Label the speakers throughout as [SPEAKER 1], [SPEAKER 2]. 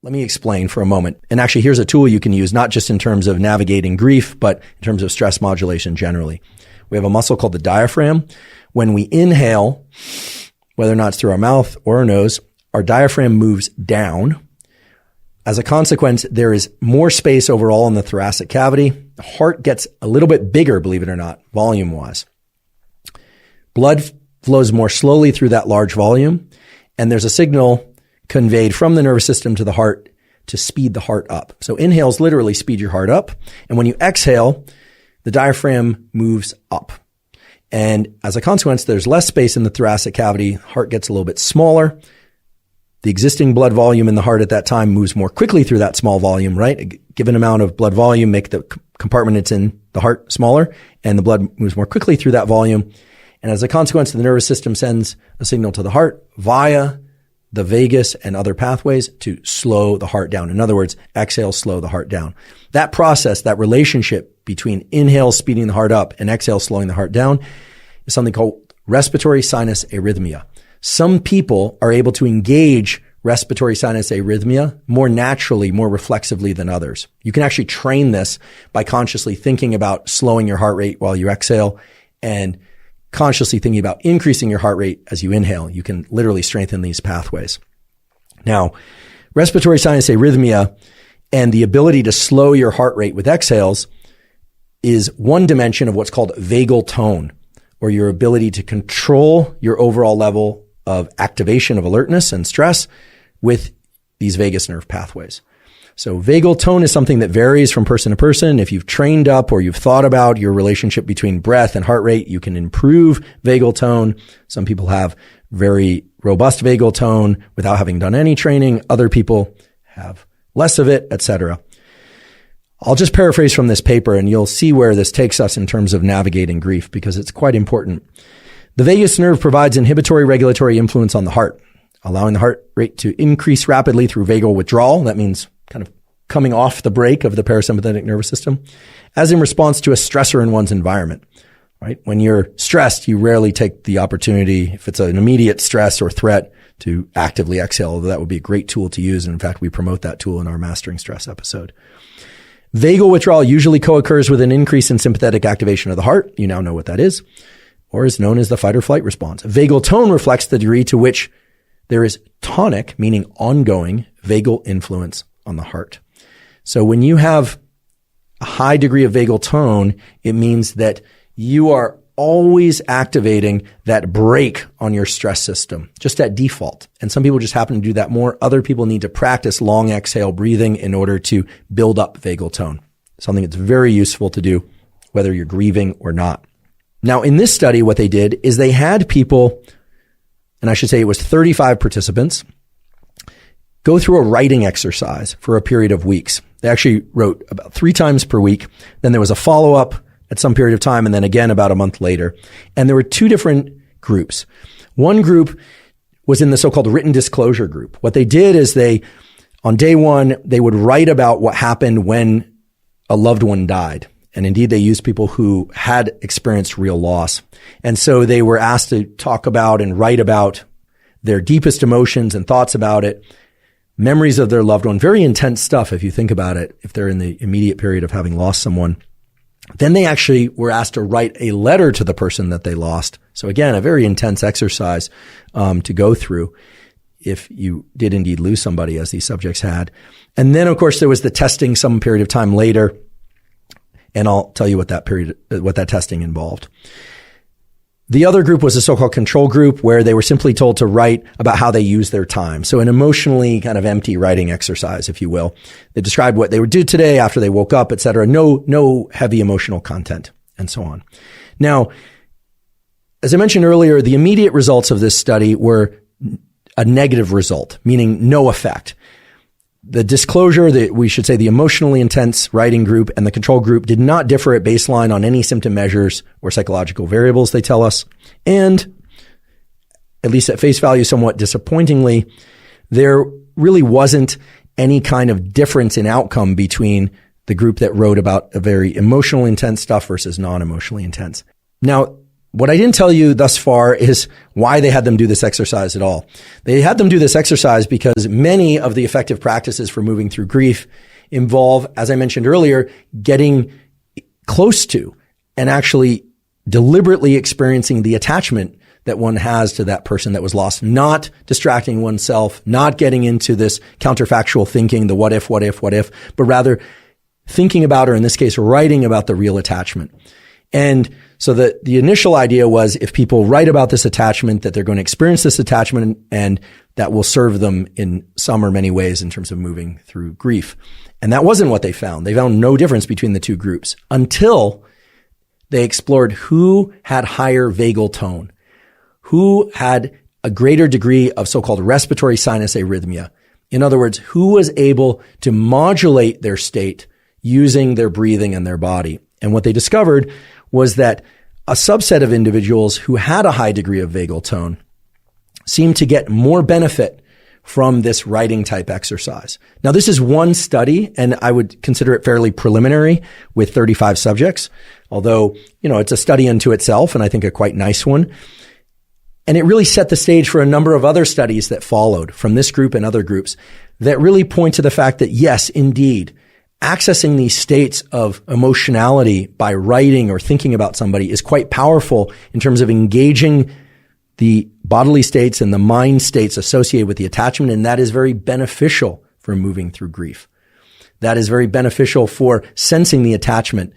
[SPEAKER 1] Let me explain for a moment. And actually, here's a tool you can use, not just in terms of navigating grief, but in terms of stress modulation generally. We have a muscle called the diaphragm. When we inhale, whether or not it's through our mouth or our nose, our diaphragm moves down. As a consequence, there is more space overall in the thoracic cavity. The heart gets a little bit bigger, believe it or not, volume-wise. Blood flows more slowly through that large volume, and there's a signal conveyed from the nervous system to the heart to speed the heart up. So inhales literally speed your heart up, and when you exhale, the diaphragm moves up. And as a consequence, there's less space in the thoracic cavity, heart gets a little bit smaller. The existing blood volume in the heart at that time moves more quickly through that small volume, right? A given amount of blood volume make the compartment that's in the heart smaller, and the blood moves more quickly through that volume. And as a consequence, the nervous system sends a signal to the heart via the vagus and other pathways to slow the heart down. In other words, exhale, slow the heart down. That process, that relationship between inhale speeding the heart up and exhale slowing the heart down is something called respiratory sinus arrhythmia. Some people are able to engage respiratory sinus arrhythmia more naturally, more reflexively than others. You can actually train this by consciously thinking about slowing your heart rate while you exhale and consciously thinking about increasing your heart rate as you inhale. You can literally strengthen these pathways. Now, respiratory sinus arrhythmia and the ability to slow your heart rate with exhales is one dimension of what's called vagal tone, or your ability to control your overall level of activation of alertness and stress with these vagus nerve pathways. So vagal tone is something that varies from person to person. If you've trained up or you've thought about your relationship between breath and heart rate, you can improve vagal tone. Some people have very robust vagal tone without having done any training. Other people have less of it, etc. I'll just paraphrase from this paper and you'll see where this takes us in terms of navigating grief because it's quite important. The vagus nerve provides inhibitory regulatory influence on the heart, allowing the heart rate to increase rapidly through vagal withdrawal. That means kind of coming off the brake of the parasympathetic nervous system as in response to a stressor in one's environment, right? When you're stressed, you rarely take the opportunity, if it's an immediate stress or threat, to actively exhale. Although that would be a great tool to use. And in fact, we promote that tool in our Mastering Stress episode. Vagal withdrawal usually co-occurs with an increase in sympathetic activation of the heart. You now know what that is, or is known as the fight or flight response. Vagal tone reflects the degree to which there is tonic, meaning ongoing, vagal influence on the heart. So when you have a high degree of vagal tone, it means that you are always activating that brake on your stress system, just at default. And some people just happen to do that more. Other people need to practice long exhale breathing in order to build up vagal tone, something that's very useful to do, whether you're grieving or not. Now, in this study, what they did is they had people, and I should say it was 35 participants, go through a writing exercise for a period of weeks. They actually wrote about 3 times per week. Then there was a follow-up at some period of time, and then again about a month later. And there were 2 different groups. One group was in the so-called written disclosure group. What they did is on day 1, they would write about what happened when a loved one died. And indeed, they used people who had experienced real loss. And so they were asked to talk about and write about their deepest emotions and thoughts about it, memories of their loved one, very intense stuff if you think about it, if they're in the immediate period of having lost someone. Then they actually were asked to write a letter to the person that they lost. So again, a very intense exercise to go through if you did indeed lose somebody, as these subjects had. And then, of course, there was the testing some period of time later, and I'll tell you what that testing involved. The other group was a so-called control group where they were simply told to write about how they used their time. So an emotionally kind of empty writing exercise, if you will. They described what they would do today after they woke up, et cetera. No heavy emotional content and so on. Now, as I mentioned earlier, the immediate results of this study were a negative result, meaning no effect. The disclosure, we should say the emotionally intense writing group and the control group did not differ at baseline on any symptom measures or psychological variables, they tell us. And at least at face value, somewhat disappointingly, there really wasn't any kind of difference in outcome between the group that wrote about a very emotionally intense stuff versus non-emotionally intense. Now, what I didn't tell you thus far is why they had them do this exercise at all. They had them do this exercise because many of the effective practices for moving through grief involve, as I mentioned earlier, getting close to and actually deliberately experiencing the attachment that one has to that person that was lost, not distracting oneself, not getting into this counterfactual thinking, the what if, but rather thinking about, or in this case, writing about the real attachment. And so the initial idea was if people write about this attachment, that they're going to experience this attachment and that will serve them in some or many ways in terms of moving through grief. And that wasn't what they found. They found no difference between the two groups until they explored who had higher vagal tone, who had a greater degree of so-called respiratory sinus arrhythmia. In other words, who was able to modulate their state using their breathing and their body. And what they discovered was that a subset of individuals who had a high degree of vagal tone seemed to get more benefit from this writing type exercise. Now, this is one study, and I would consider it fairly preliminary with 35 subjects, although, it's a study unto itself, and I think a quite nice one. And it really set the stage for a number of other studies that followed from this group and other groups that really point to the fact that, yes, indeed, accessing these states of emotionality by writing or thinking about somebody is quite powerful in terms of engaging the bodily states and the mind states associated with the attachment. And that is very beneficial for moving through grief. That is very beneficial for sensing the attachment.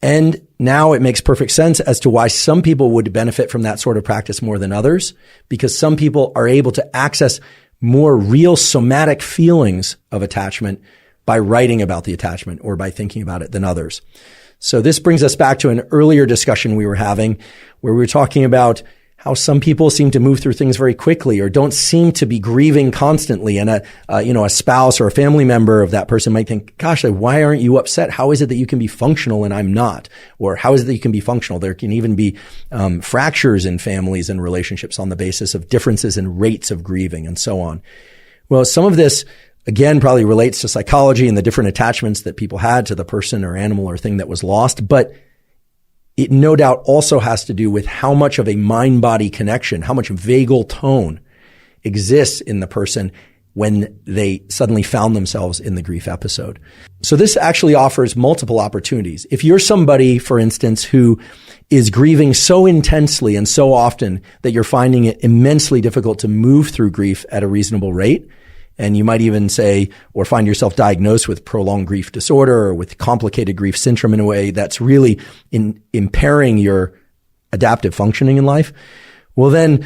[SPEAKER 1] And now it makes perfect sense as to why some people would benefit from that sort of practice more than others, because some people are able to access more real somatic feelings of attachment by writing about the attachment or by thinking about it than others. So this brings us back to an earlier discussion we were having where we were talking about how some people seem to move through things very quickly or don't seem to be grieving constantly. And a spouse or a family member of that person might think, gosh, why aren't you upset? How is it that you can be functional and I'm not? Or how is it that you can be functional? There can even be fractures in families and relationships on the basis of differences in rates of grieving and so on. Well, some of this, again, probably relates to psychology and the different attachments that people had to the person or animal or thing that was lost. But it no doubt also has to do with how much of a mind-body connection, how much vagal tone exists in the person when they suddenly found themselves in the grief episode. So this actually offers multiple opportunities. If you're somebody, for instance, who is grieving so intensely and so often that you're finding it immensely difficult to move through grief at a reasonable rate, and you might even say, or find yourself diagnosed with prolonged grief disorder or with complicated grief syndrome in a way that's really impairing your adaptive functioning in life, well, then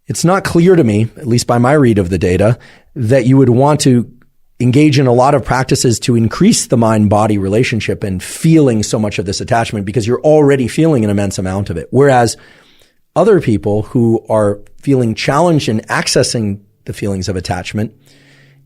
[SPEAKER 1] it's not clear to me, at least by my read of the data, that you would want to engage in a lot of practices to increase the mind-body relationship and feeling so much of this attachment because you're already feeling an immense amount of it. Whereas other people who are feeling challenged in accessing the feelings of attachment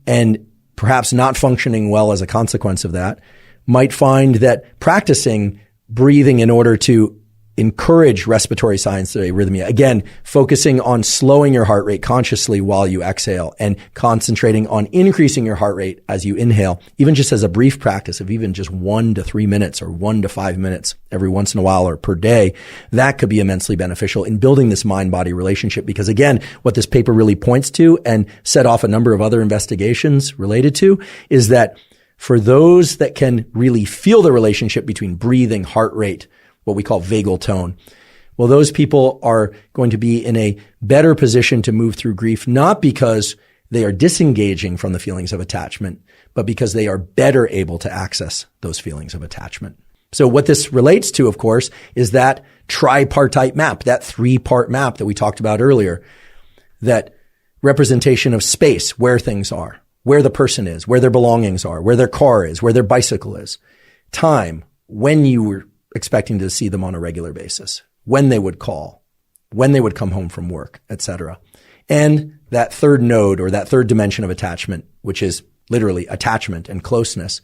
[SPEAKER 1] and perhaps not functioning well as a consequence of that might find that practicing breathing in order to encourage respiratory sinus arrhythmia, again, focusing on slowing your heart rate consciously while you exhale and concentrating on increasing your heart rate as you inhale, even just as a brief practice of even just 1 to 3 minutes or 1 to 5 minutes every once in a while or per day, that could be immensely beneficial in building this mind-body relationship. Because again, what this paper really points to and set off a number of other investigations related to is that for those that can really feel the relationship between breathing, heart rate, what we call vagal tone, well, those people are going to be in a better position to move through grief, not because they are disengaging from the feelings of attachment, but because they are better able to access those feelings of attachment. So what this relates to, of course, is that tripartite map, that 3-part map that we talked about earlier, that representation of space, where things are, where the person is, where their belongings are, where their car is, where their bicycle is, time, when you were expecting to see them on a regular basis, when they would call, when they would come home from work, etc. And that third node or that third dimension of attachment, which is literally attachment and closeness.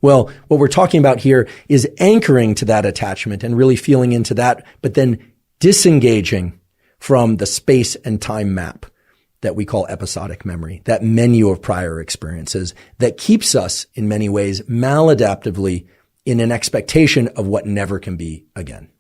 [SPEAKER 1] Well, what we're talking about here is anchoring to that attachment and really feeling into that, but then disengaging from the space and time map that we call episodic memory, that menu of prior experiences that keeps us in many ways maladaptively in an expectation of what never can be again.